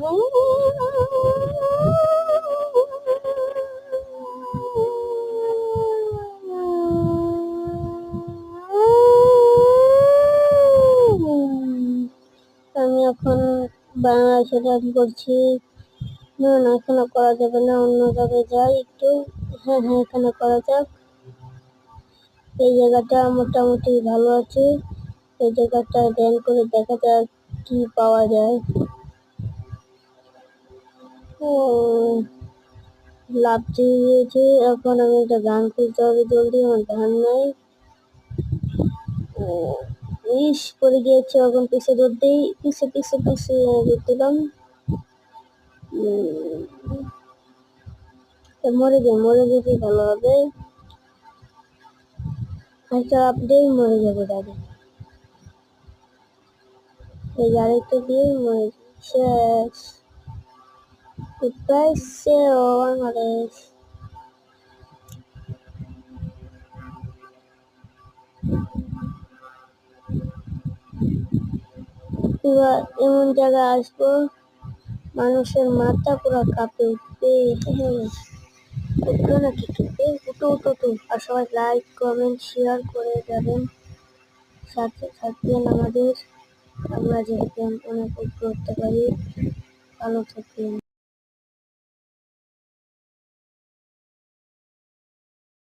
আমি এখন বাংলাদেশে রান করছি। না না, এখানে করা যাবে না, অন্য জায়গায় যাই একটু। হ্যাঁ হ্যাঁ, এখানে করা যাক। এই জায়গাটা মোটামুটি ভালো আছে। এই জায়গাটা ধ্যান করে দেখা যাক কি পাওয়া যায়। ও, লাভ দিয়েছে। এখন আমি একটা গান খুঁজতে হবে জলদি, আমার ধান নাই। ইস, পড়ে গিয়েছে। এখন পিছে দৌড় দিই, পিছে পিছে পিছে দৌড় দিলাম। মরে যেতে ভালো হবে। একটা আপডেই মরে যাবে দাদি। এই আরেকটা দিয়ে মরে শেষ। কোথায় সে ও বাংলাদেশ? এবার এমন জায়গায় আসবো মানুষের মাথা পুরো কাঁপে উঠবে। উঠবে নাকি কেঁপে? উঠো উঠো উঠো। আর সবাই লাইক কমেন্ট শেয়ার করে যাবেন, সাথে থাকবেন আমাদের। আমরা যেহেতু অনেক উপরে উঠতে পারি। ভালো থাকবেন।